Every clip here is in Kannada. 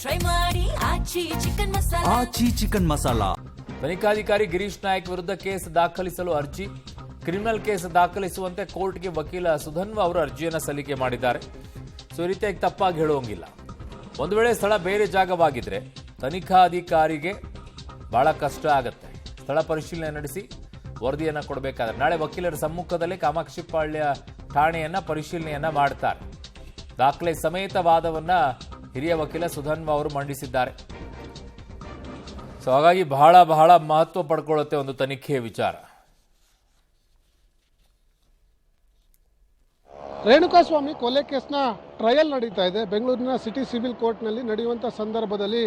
ಟ್ರೈ ಮಾಡಿ ಆಚಿ ಚಿಕನ್ ಮಸಾಲಾ. ತನಿಖಾಧಿಕಾರಿ ಗಿರೀಶ್ ನಾಯಕ್ ವಿರುದ್ಧ ಕೇಸ್ ದಾಖಲಿಸಲು ಅರ್ಜಿ. ಕ್ರಿಮಿನಲ್ ಕೇಸ್ ದಾಖಲಿಸುವಂತೆ ಕೋರ್ಟ್ಗೆ ವಕೀಲ ಸುಧನ್ವ ಅವರು ಅರ್ಜಿಯನ್ನು ಸಲ್ಲಿಕೆ ಮಾಡಿದ್ದಾರೆ. ಸೊ ಈ ರೀತಿಯಾಗಿ ತಪ್ಪಾಗಿ ಹೇಳುವಂಗಿಲ್ಲ. ಒಂದು ವೇಳೆ ಸ್ಥಳ ಬೇರೆ ಜಾಗವಾಗಿದ್ರೆ ತನಿಖಾಧಿಕಾರಿಗೆ ಬಹಳ ಕಷ್ಟ ಆಗತ್ತೆ. ಸ್ಥಳ ಪರಿಶೀಲನೆ ನಡೆಸಿ ವರದಿಯನ್ನು ಕೊಡಬೇಕಾದ್ರೆ ನಾಳೆ ವಕೀಲರ ಸಮ್ಮುಖದಲ್ಲಿ ಕಾಮಾಕ್ಷಿಪಾಳ್ಯ ಠಾಣೆಯನ್ನ ಪರಿಶೀಲನೆಯನ್ನ ಮಾಡ್ತಾರೆ. ದಾಖಲೆ ಸಮೇತ ವಾದವನ್ನ ಹಿರಿಯ ವಕೀಲ ಸುಧನ್ವ ಅವರು ಮಂಡಿಸಿದ್ದಾರೆ. ಸೊ ಹಾಗಾಗಿ ಬಹಳ ಮಹತ್ವ ಪಡ್ಕೊಳ್ಳುತ್ತೆ ಒಂದು ತನಿಖೆಯ ವಿಚಾರ. ರೇಣುಕಾಸ್ವಾಮಿ ಕೊಲೆ ಕೇಸ್ನ ಟ್ರಯಲ್ ನಡೀತಾ ಇದೆ. ಬೆಂಗಳೂರಿನ ಸಿಟಿ ಸಿವಿಲ್ ಕೋರ್ಟ್ನಲ್ಲಿ ನಡೆಯುವಂಥ ಸಂದರ್ಭದಲ್ಲಿ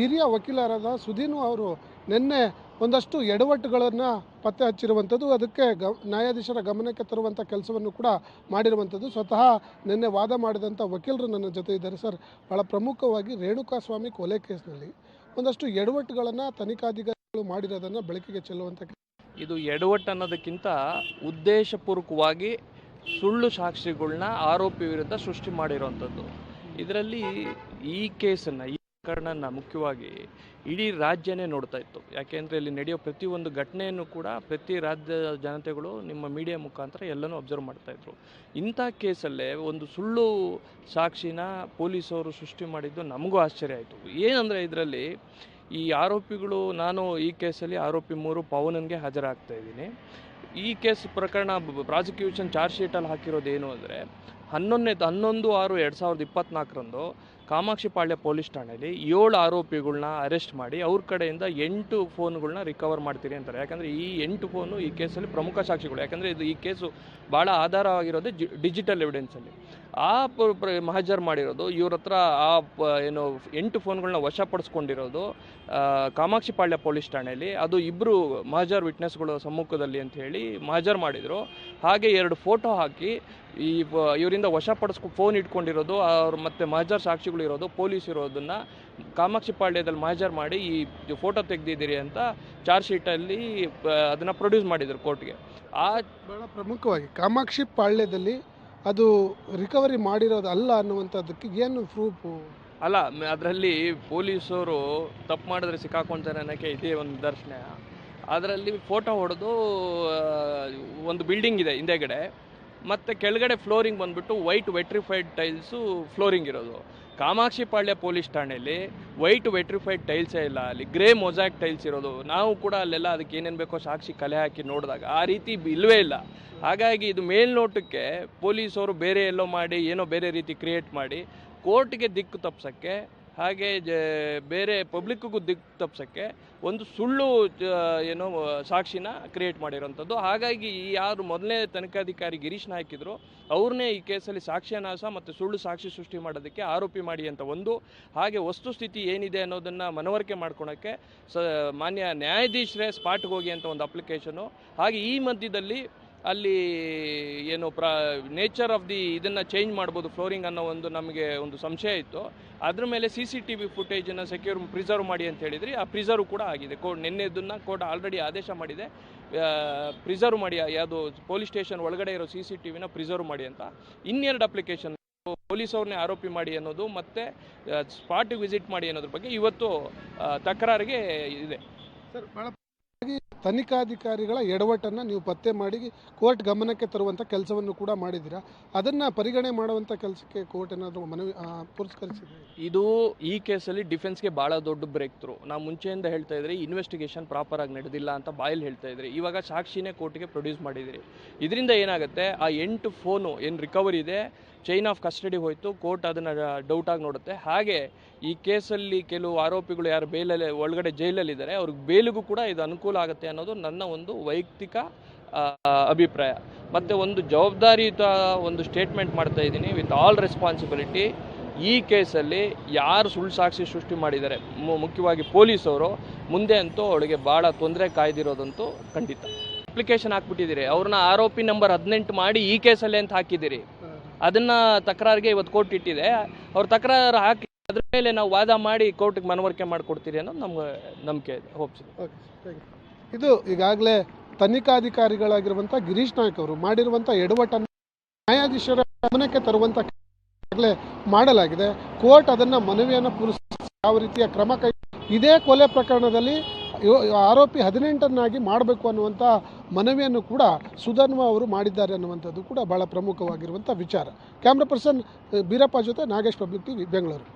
ಹಿರಿಯ ವಕೀಲರಾದ ಸುಧೀನು ಅವರು ನಿನ್ನೆ ಒಂದಷ್ಟು ಎಡವಟ್ಟುಗಳನ್ನು ಪತ್ತೆ ಹಚ್ಚಿರುವಂಥದ್ದು, ಅದಕ್ಕೆ ನ್ಯಾಯಾಧೀಶರ ಗಮನಕ್ಕೆ ತರುವಂಥ ಕೆಲಸವನ್ನು ಕೂಡ ಮಾಡಿರುವಂಥದ್ದು. ಸ್ವತಃ ನಿನ್ನೆ ವಾದ ಮಾಡಿದಂಥ ವಕೀಲರು ನನ್ನ ಜೊತೆ ಇದ್ದಾರೆ. ಸರ್, ಭಾಳ ಪ್ರಮುಖವಾಗಿ ರೇಣುಕಾಸ್ವಾಮಿ ಕೊಲೆ ಕೇಸ್ನಲ್ಲಿ ಒಂದಷ್ಟು ಎಡವಟ್ಟುಗಳನ್ನು ತನಿಖಾಧಿಕಾರಿಗಳು ಮಾಡಿರೋದನ್ನು ಬೆಳಕಿಗೆ ಚೆಲ್ಲುವಂಥ ಇದು ಎಡವಟ್ಟು ಅನ್ನೋದಕ್ಕಿಂತ ಉದ್ದೇಶಪೂರ್ವಕವಾಗಿ ಸುಳ್ಳು ಸಾಕ್ಷಿಗಳನ್ನ ಆರೋಪಿ ವಿರುದ್ಧ ಸೃಷ್ಟಿ ಮಾಡಿರೋವಂಥದ್ದು. ಇದರಲ್ಲಿ ಈ ಕೇಸನ್ನು, ಈ ಪ್ರಕರಣನ ಮುಖ್ಯವಾಗಿ ಇಡೀ ರಾಜ್ಯನೇ ನೋಡ್ತಾ ಇತ್ತು. ಯಾಕೆಂದರೆ ಇಲ್ಲಿ ನಡೆಯೋ ಪ್ರತಿಯೊಂದು ಘಟನೆಯನ್ನು ಕೂಡ ಪ್ರತಿ ರಾಜ್ಯದ ಜನತೆಗಳು ನಿಮ್ಮ ಮೀಡಿಯಾ ಮುಖಾಂತರ ಎಲ್ಲನೂ ಅಬ್ಸರ್ವ್ ಮಾಡ್ತಾಯಿದ್ರು. ಇಂಥ ಕೇಸಲ್ಲೇ ಒಂದು ಸುಳ್ಳು ಸಾಕ್ಷಿನ ಪೊಲೀಸವರು ಸೃಷ್ಟಿ ಮಾಡಿದ್ದು ನಮಗೂ ಆಶ್ಚರ್ಯ ಆಯಿತು. ಏನಂದರೆ ಇದರಲ್ಲಿ ಈ ಆರೋಪಿಗಳು, ನಾನು ಈ ಕೇಸಲ್ಲಿ ಆರೋಪಿ 3 ಪವನನ್ಗೆ ಹಾಜರಾಗ್ತಾ ಇದ್ದೀನಿ. ಈ ಕೇಸ್ ಪ್ರಕರಣ ಪ್ರಾಸಿಕ್ಯೂಷನ್ ಚಾರ್ಜ್ ಶೀಟಲ್ಲಿ ಹಾಕಿರೋದು ಏನು ಅಂದರೆ 11/6/2024 ಕಾಮಾಕ್ಷಿಪಾಳ್ಯ ಪೊಲೀಸ್ ಠಾಣೆಯಲ್ಲಿ 7 ಆರೋಪಿಗಳನ್ನ ಅರೆಸ್ಟ್ ಮಾಡಿ ಅವ್ರ ಕಡೆಯಿಂದ 8 ಫೋನ್ಗಳನ್ನ ರಿಕವರ್ ಮಾಡ್ತೀರಿ ಅಂತಾರೆ. ಯಾಕಂದರೆ ಈ 8 ಫೋನು ಈ ಕೇಸಲ್ಲಿ ಪ್ರಮುಖ ಸಾಕ್ಷಿಗಳು. ಯಾಕಂದರೆ ಈ ಕೇಸು ಭಾಳ ಆಧಾರವಾಗಿರೋದು ಡಿಜಿಟಲ್ ಎವಿಡೆನ್ಸಲ್ಲಿ. ಆ ಮಹಜರ್ ಮಾಡಿರೋದು ಇವ್ರ ಹತ್ರ ಏನು 8 ಫೋನ್ಗಳನ್ನ ವಶಪಡಿಸ್ಕೊಂಡಿರೋದು ಕಾಮಾಕ್ಷಿಪಾಳ್ಯ ಪೊಲೀಸ್ ಠಾಣೆಯಲ್ಲಿ. ಅದು 2 ಮಹಜರ್ ವಿಟ್ನೆಸ್ಗಳು ಸಮ್ಮುಖದಲ್ಲಿ ಅಂತ ಹೇಳಿ ಮಹಜರ್ ಮಾಡಿದರು. ಹಾಗೆ 2 ಫೋಟೋ ಹಾಕಿ ಇವರಿಂದ ಫೋನ್ ಇಟ್ಕೊಂಡಿರೋದು ಅವ್ರು ಮತ್ತು ಮಹಜರ್ ಸಾಕ್ಷಿಗಳು ಇರೋದು ಪೊಲೀಸ್ ಇರೋದನ್ನು ಕಾಮಾಕ್ಷಿಪಾಳ್ಯದಲ್ಲಿ ಮಹಜರ್ ಮಾಡಿ ಈ ಫೋಟೋ ತೆಗೆದಿದ್ದೀರಿ ಅಂತ ಚಾರ್ಜ್ ಶೀಟಲ್ಲಿ ಅದನ್ನು ಪ್ರೊಡ್ಯೂಸ್ ಮಾಡಿದರು ಕೋರ್ಟ್ಗೆ. ಭಾಳ ಪ್ರಮುಖವಾಗಿ ಕಾಮಾಕ್ಷಿಪಾಳ್ಯದಲ್ಲಿ ಅದು ರಿಕವರಿ ಮಾಡಿರೋದು ಅಲ್ಲ ಅನ್ನುವಂಥದ್ದಕ್ಕೆ ಏನು ಪ್ರೂಫು ಅಲ್ಲ, ಅದರಲ್ಲಿ ಪೊಲೀಸರು ತಪ್ಪು ಮಾಡಿದ್ರೆ ಸಿಕ್ಕಾಕೊಳ್ತಾರೆ ಅನ್ನೋಕ್ಕೆ ಇದೇ ಒಂದು ನಿದರ್ಶನ. ಅದರಲ್ಲಿ ಫೋಟೋ ಹೊಡೆದು ಒಂದು ಬಿಲ್ಡಿಂಗ್ ಇದೆ ಹಿಂದೆಗಡೆ, ಮತ್ತು ಕೆಳಗಡೆ ಫ್ಲೋರಿಂಗ್ ಬಂದುಬಿಟ್ಟು ವೈಟ್ ವೆಟ್ರಿಫೈಡ್ ಟೈಲ್ಸು ಫ್ಲೋರಿಂಗ್ ಇರೋದು. ಕಾಮಾಕ್ಷಿಪಾಳ್ಯ ಪೊಲೀಸ್ ಠಾಣೆಯಲ್ಲಿ ವೈಟ್ ವೆಟ್ರಿಫೈಡ್ ಟೈಲ್ಸೇ ಇಲ್ಲ, ಅಲ್ಲಿ ಗ್ರೇ ಮೊಸಾಕ್ ಟೈಲ್ಸ್ ಇರೋದು. ನಾವು ಕೂಡ ಅಲ್ಲೆಲ್ಲ ಅದಕ್ಕೆ ಏನೇನು ಬೇಕೋ ಸಾಕ್ಷಿ ಕಲೆ ಹಾಕಿ ನೋಡಿದಾಗ ಆ ರೀತಿ ಇಲ್ಲವೇ ಇಲ್ಲ. ಹಾಗಾಗಿ ಇದು ಮೇಲ್ನೋಟಕ್ಕೆ ಪೊಲೀಸವರು ಬೇರೆ ಎಲ್ಲೋ ಮಾಡಿ ಏನೋ ಬೇರೆ ರೀತಿ ಕ್ರಿಯೇಟ್ ಮಾಡಿ ಕೋರ್ಟ್ಗೆ ದಿಕ್ಕು ತಪ್ಪಿಸೋಕ್ಕೆ, ಹಾಗೆ ಬೇರೆ ಪಬ್ಲಿಕ್ಕಿಗೂ ದಿಕ್ಕು ತಪ್ಪಿಸೋಕ್ಕೆ ಒಂದು ಸುಳ್ಳು ಏನೋ ಸಾಕ್ಷಿನ ಕ್ರಿಯೇಟ್ ಮಾಡಿರೋಂಥದ್ದು. ಹಾಗಾಗಿ ಯಾರು ಮೊದಲನೇ ತನಿಖಾಧಿಕಾರಿ ಗಿರೀಶ್ ನಾಯಕ್ ಇದ್ರು ಅವ್ರನ್ನೇ ಈ ಕೇಸಲ್ಲಿ ಸಾಕ್ಷ್ಯನಾಶ ಮತ್ತು ಸುಳ್ಳು ಸಾಕ್ಷಿ ಸೃಷ್ಟಿ ಮಾಡೋದಕ್ಕೆ ಆರೋಪಿ ಮಾಡಿ ಅಂತ ಒಂದು, ಹಾಗೆ ವಸ್ತುಸ್ಥಿತಿ ಏನಿದೆ ಅನ್ನೋದನ್ನು ಮನವರಿಕೆ ಮಾಡ್ಕೊಳಕ್ಕೆ ಮಾನ್ಯ ನ್ಯಾಯಾಧೀಶರೇ ಸ್ಪಾಟ್ಗೆ ಹೋಗಿ ಅಂತ ಒಂದು ಅಪ್ಲಿಕೇಶನು. ಹಾಗೆ ಈ ಮಧ್ಯದಲ್ಲಿ ಅಲ್ಲಿ ಏನು ನೇಚರ್ ಆಫ್ ದಿ ಇದನ್ನು ಚೇಂಜ್ ಮಾಡ್ಬೋದು ಫ್ಲೋರಿಂಗ್ ಅನ್ನೋ ಒಂದು ನಮಗೆ ಒಂದು ಸಂಶಯ ಇತ್ತು. ಅದ್ರ ಮೇಲೆ CCTV ಫುಟೇಜನ್ನು ಪ್ರಿಸರ್ವ್ ಮಾಡಿ ಅಂತ ಹೇಳಿದ್ರಿ. ಆ ಪ್ರಿಸರ್ವ್ ಕೂಡ ಆಗಿದೆ. ನಿನ್ನೆದನ್ನು ಕೋರ್ಟ್ ಆಲ್ರೆಡಿ ಆದೇಶ ಮಾಡಿದೆ, ಪ್ರಿಸರ್ವ್ ಮಾಡಿ, ಯಾವುದು ಪೊಲೀಸ್ ಸ್ಟೇಷನ್ ಒಳಗಡೆ ಇರೋ CCTVನ ಪ್ರಿಸರ್ವ್ ಮಾಡಿ ಅಂತ. 2 ಅಪ್ಲಿಕೇಶನ್ ಪೊಲೀಸವ್ರನ್ನೇ ಆರೋಪಿ ಮಾಡಿ ಅನ್ನೋದು ಮತ್ತು ಸ್ಪಾಟಿಗೆ ವಿಸಿಟ್ ಮಾಡಿ ಅನ್ನೋದ್ರ ಬಗ್ಗೆ ಇವತ್ತು ತಕರಾರಿಗೆ ಇದೆ. ಸರ್, ತನಿಖಾಧಿಕಾರಿಗಳ ಎಡವಟ್ಟನ್ನು ನೀವು ಪತ್ತೆ ಮಾಡಿ ಕೋರ್ಟ್ ಗಮನಕ್ಕೆ ತರುವಂಥ ಕೆಲಸವನ್ನು ಕೂಡ ಮಾಡಿದ್ದೀರಾ. ಅದನ್ನು ಪರಿಗಣನೆ ಮಾಡುವಂಥ ಕೆಲಸಕ್ಕೆ ಕೋರ್ಟ್ ಏನಾದರೂ ಮನವಿ ಪುರಸ್ಕರಿಸಿದೆ? ಇದು ಈ ಕೇಸಲ್ಲಿ ಡಿಫೆನ್ಸ್ಗೆ ಭಾಳ ದೊಡ್ಡ ಬ್ರೇಕ್ ಥ್ರೂ. ನಾವು ಮುಂಚೆಯಿಂದ ಹೇಳ್ತಾ ಇದ್ರಿ ಇನ್ವೆಸ್ಟಿಗೇಷನ್ ಪ್ರಾಪರಾಗಿ ನಡೆದಿಲ್ಲ ಅಂತ ಬಾಯಲ್ಲಿ ಹೇಳ್ತಾ ಇದ್ರಿ. ಇವಾಗ ಸಾಕ್ಷಿನೇ ಕೋರ್ಟ್ಗೆ ಪ್ರೊಡ್ಯೂಸ್ ಮಾಡಿದಿರಿ. ಇದರಿಂದ ಏನಾಗುತ್ತೆ, ಆ 8 ಫೋನು ಏನು ರಿಕವರಿ ಇದೆ ಚೈನ್ ಆಫ್ ಕಸ್ಟಡಿ ಹೋಯಿತು. ಕೋರ್ಟ್ ಅದನ್ನು ಡೌಟಾಗಿ ನೋಡುತ್ತೆ. ಹಾಗೆ ಈ ಕೇಸಲ್ಲಿ ಕೆಲವು ಆರೋಪಿಗಳು ಯಾರು ಬೇಲಲ್ಲಿ ಒಳಗಡೆ ಜೈಲಲ್ಲಿದ್ದಾರೆ ಅವ್ರಿಗೆ ಬೇಲಿಗೂ ಕೂಡ ಇದು ಅನುಕೂಲ ಆಗುತ್ತೆ ಅನ್ನೋದು ನನ್ನ ಒಂದು ವೈಯಕ್ತಿಕ ಅಭಿಪ್ರಾಯ. ಮತ್ತು ಒಂದು ಜವಾಬ್ದಾರಿಯುತ ಒಂದು ಸ್ಟೇಟ್ಮೆಂಟ್ ಮಾಡ್ತಾ ಇದ್ದೀನಿ ವಿತ್ ಆಲ್ ರೆಸ್ಪಾನ್ಸಿಬಿಲಿಟಿ. ಈ ಕೇಸಲ್ಲಿ ಯಾರು ಸುಳ್ಳು ಸಾಕ್ಷಿ ಸೃಷ್ಟಿ ಮಾಡಿದ್ದಾರೆ, ಮುಖ್ಯವಾಗಿ ಪೊಲೀಸವರು, ಮುಂದೆ ಅಂತೂ ಅವಳಿಗೆ ಭಾಳ ತೊಂದರೆ ಕಾಯ್ದಿರೋದಂತೂ ಖಂಡಿತ. ಅಪ್ಲಿಕೇಶನ್ ಹಾಕ್ಬಿಟ್ಟಿದ್ದೀರಿ, ಅವ್ರನ್ನ ಆರೋಪಿ ನಂಬರ್ 18 ಮಾಡಿ ಈ ಕೇಸಲ್ಲಿ ಅಂತ ಹಾಕಿದ್ದೀರಿ. ಅದನ್ನು ತಕರಾರಿಗೆ ಇವತ್ತು ಕೋರ್ಟ್ ಇಟ್ಟಿದೆ. ಅವ್ರು ತಕರಾರು ಹಾಕಿ ಅದ್ರ ಮೇಲೆ ನಾವು ವಾದ ಮಾಡಿ ಕೋರ್ಟಿಗೆ ಮನವರಿಕೆ ಮಾಡಿಕೊಡ್ತೀರಿ ಅನ್ನೋದು ನಮ್ಗೆ ನಂಬಿಕೆ ಇದೆ, ಹೋಪ್ಸ್ ಇದೆ. ಇದು ಈಗಾಗಲೇ ತನಿಖಾಧಿಕಾರಿಗಳಾಗಿರುವಂಥ ಗಿರೀಶ್ ನಾಯಕ್ ಅವರು ಮಾಡಿರುವಂಥ ಎಡವಟ್ಟನ್ನು ನ್ಯಾಯಾಧೀಶರ ಗಮನಕ್ಕೆ ತರುವಂಥ ಮಾಡಲಾಗಿದೆ. ಕೋರ್ಟ್ ಅದನ್ನು ಮನವಿಯನ್ನು ಯಾವ ರೀತಿಯ ಕ್ರಮ ಕೈ ಇದೇ ಕೊಲೆ ಪ್ರಕರಣದಲ್ಲಿ ಆರೋಪಿ 18 ಮಾಡಬೇಕು ಅನ್ನುವಂಥ ಮನವಿಯನ್ನು ಕೂಡ ಸುಧನ್ವ ಅವರು ಮಾಡಿದ್ದಾರೆ ಅನ್ನುವಂಥದ್ದು ಕೂಡ ಭಾಳ ಪ್ರಮುಖವಾಗಿರುವಂಥ ವಿಚಾರ. ಕ್ಯಾಮ್ರಾ ಪರ್ಸನ್ ಬೀರಪ್ಪ ಜೊತೆ ನಾಗೇಶ್, ಪಬ್ಲಿಕ್ ಟಿವಿ, ಬೆಂಗಳೂರು.